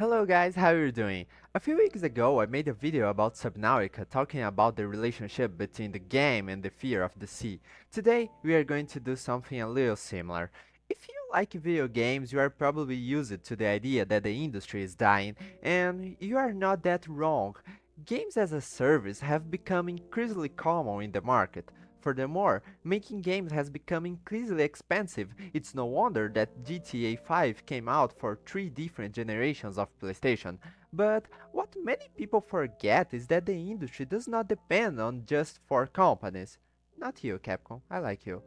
Hello guys, how are you doing? A few weeks ago I made a video about Subnautica talking about the relationship between the game and the fear of the sea. Today we are going to do something a little similar. If you like video games, you are probably used to the idea that the industry is dying, and you are not that wrong. Games as a service have become increasingly common in the market. Furthermore, making games has become increasingly expensive. It's no wonder that GTA 5 came out for 3 different generations of PlayStation. But what many people forget is that the industry does not depend on just 4 companies. Not you, Capcom, I like you.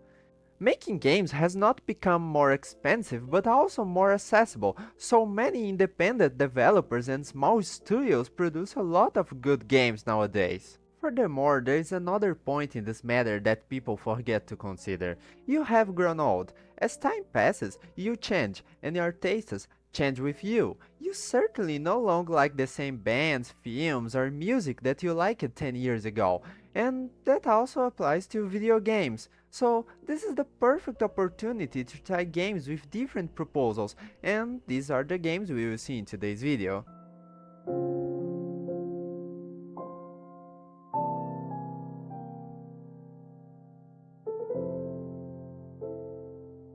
Making games has not become more expensive but also more accessible, so many independent developers and small studios produce a lot of good games nowadays. Furthermore, there is another point in this matter that people forget to consider. You have grown old. As time passes, you change, and your tastes change with you. You certainly no longer like the same bands, films, or music that you liked 10 years ago, and that also applies to video games. So, this is the perfect opportunity to try games with different proposals, and these are the games we will see in today's video.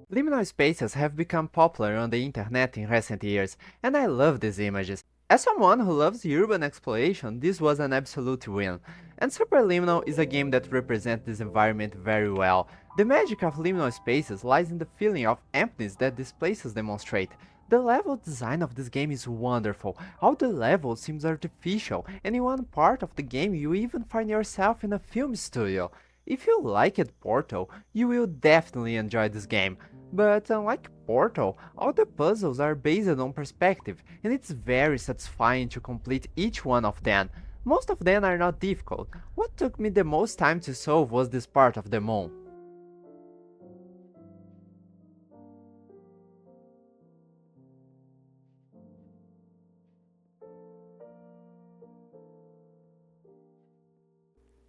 Liminal spaces have become popular on the internet in recent years, and I love these images. As someone who loves urban exploration, this was an absolute win. And Superliminal is a game that represents this environment very well. The magic of liminal spaces lies in the feeling of emptiness that these places demonstrate. The level design of this game is wonderful. All the levels seems artificial, and in one part of the game you even find yourself in a film studio. If you liked Portal, you will definitely enjoy this game. But unlike Portal, all the puzzles are based on perspective, and it's very satisfying to complete each one of them. Most of them are not difficult. What took me the most time to solve was this part of the moon.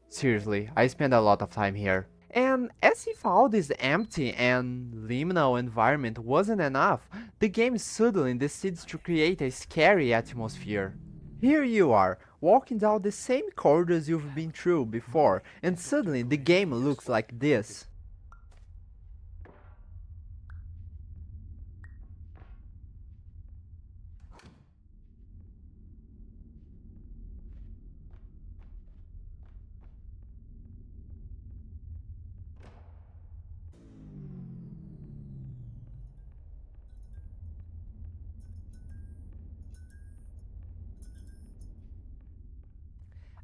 Seriously, I spent a lot of time here. And as if all this empty and liminal environment wasn't enough, the game suddenly decides to create a scary atmosphere. Here you are, walking down the same corridors you've been through before, and suddenly the game looks like this.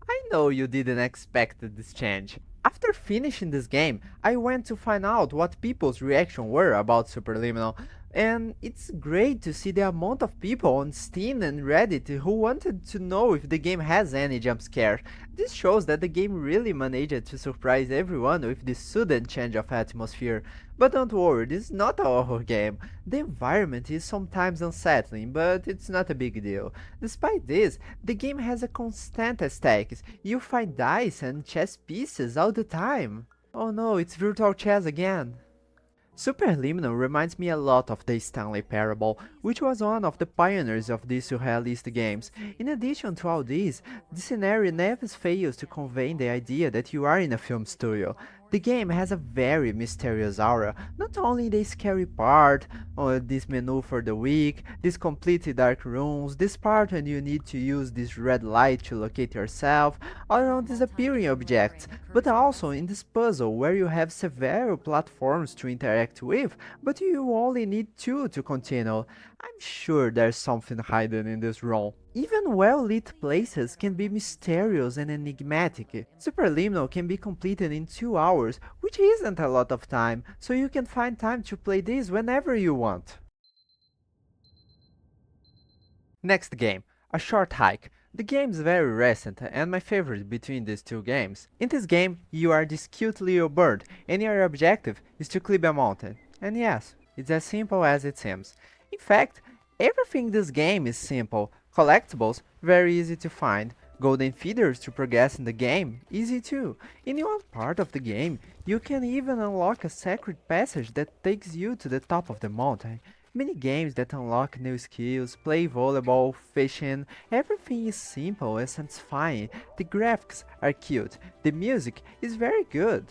I know you didn't expect this change. After finishing this game, I went to find out what people's reaction were about Superliminal, and it's great to see the amount of people on Steam and Reddit who wanted to know if the game has any jump scare. This shows that the game really managed to surprise everyone with this sudden change of atmosphere. But don't worry, this is not a horror game. The environment is sometimes unsettling, but it's not a big deal. Despite this, the game has a constant aesthetics. You find dice and chess pieces all the time. Oh no, it's virtual chess again. Superliminal reminds me a lot of the Stanley Parable, which was one of the pioneers of these surrealist games. In addition to all this, the scenario never fails to convey the idea that you are in a film studio. The game has a very mysterious aura, not only the scary part, or this menu for the week, these completely dark rooms, this part when you need to use this red light to locate yourself, or on disappearing objects, but also in this puzzle where you have several platforms to interact with, but you only need 2 to continue. I'm sure there's something hidden in this room. Even well-lit places can be mysterious and enigmatic. Superliminal can be completed in 2 hours, which isn't a lot of time, so you can find time to play this whenever you want. Next game, A Short Hike. The game is very recent and my favorite between these 2 games. In this game, you are this cute little bird and your objective is to climb a mountain. And yes, it's as simple as it seems. In fact, everything in this game is simple. Collectibles, very easy to find. Golden feathers to progress in the game, easy too. In one part of the game, you can even unlock a secret passage that takes you to the top of the mountain. mini games that unlock new skills, play volleyball, fishing, everything is simple and satisfying. The graphics are cute, the music is very good.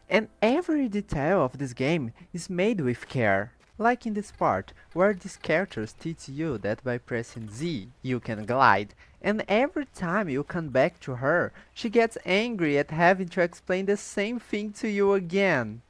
And every detail of this game is made with care. Like in this part, where these characters teach you that by pressing Z you can glide, and every time you come back to her, she gets angry at having to explain the same thing to you again.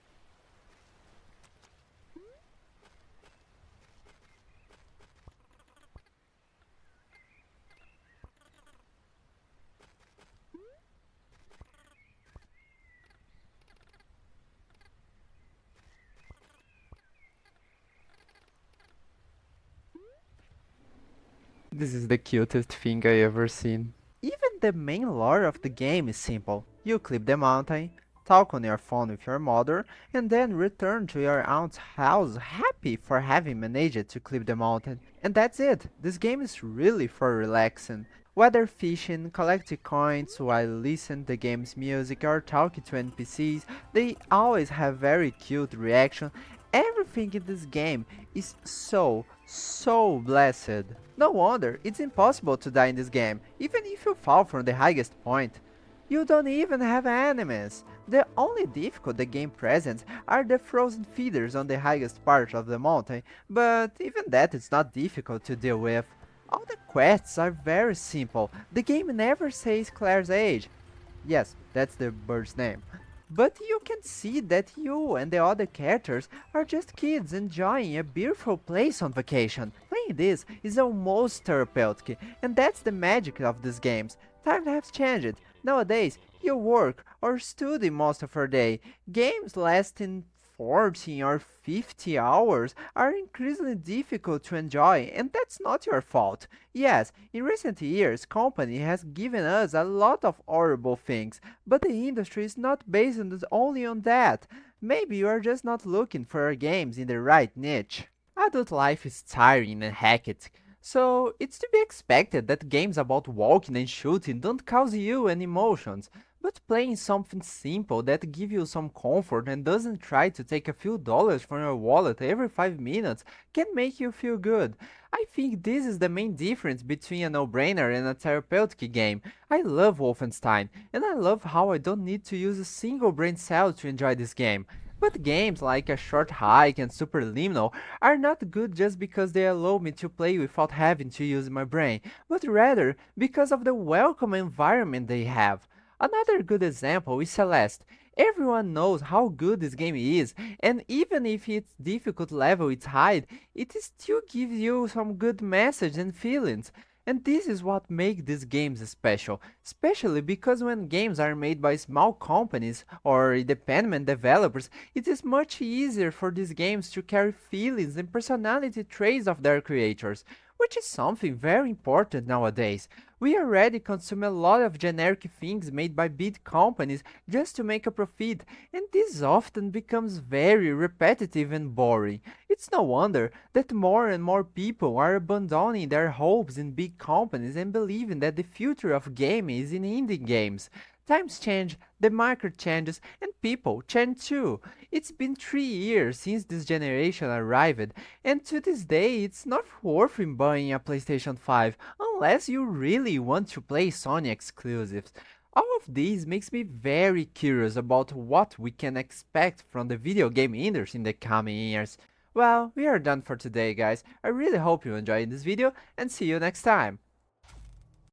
This is the cutest thing I ever seen. Even the main lore of the game is simple. You clip the mountain, talk on your phone with your mother, and then return to your aunt's house happy for having managed to clip the mountain. And that's it. This game is really for relaxing. Whether fishing, collecting coins while listening to the game's music or talking to NPCs, they always have very cute reaction. Everything in this game is so blessed. No wonder it's impossible to die in this game, even if you fall from the highest point. You don't even have enemies. The only difficult the game presents are the frozen feeders on the highest part of the mountain, but even that is not difficult to deal with. All the quests are very simple. The game never says Claire's age. Yes, that's the bird's name. But you can see that you and the other characters are just kids enjoying a beautiful place on vacation. Playing this is almost therapeutic, and that's the magic of these games. Time has changed. Nowadays, you work or study most of your day. Games lasting 40 or 50 hours are increasingly difficult to enjoy, and that's not your fault. Yes, in recent years, company has given us a lot of horrible things, but the industry is not based only on that. Maybe you are just not looking for games in the right niche. Adult life is tiring and hectic, so it's to be expected that games about walking and shooting don't cause you any emotions. But playing something simple that gives you some comfort and doesn't try to take a few dollars from your wallet every 5 minutes can make you feel good. I think this is the main difference between a no-brainer and a therapeutic game. I love Wolfenstein, and I love how I don't need to use a single brain cell to enjoy this game. But games like A Short Hike and Superliminal are not good just because they allow me to play without having to use my brain, but rather because of the welcome environment they have. Another good example is Celeste. Everyone knows how good this game is, and even if its difficult level is high, it still gives you some good message and feelings. And this is what makes these games special, especially because when games are made by small companies or independent developers, it is much easier for these games to carry feelings and personality traits of their creators, which is something very important nowadays. We already consume a lot of generic things made by big companies just to make a profit, and this often becomes very repetitive and boring. It's no wonder that more and more people are abandoning their hopes in big companies and believing that the future of gaming is in indie games. Times change, the market changes, and people change too. It's been 3 years since this generation arrived, and to this day it's not worth buying a PlayStation 5 unless you really want to play Sony exclusives. All of this makes me very curious about what we can expect from the video game industry in the coming years. Well, we are done for today, guys. I really hope you enjoyed this video, and see you next time.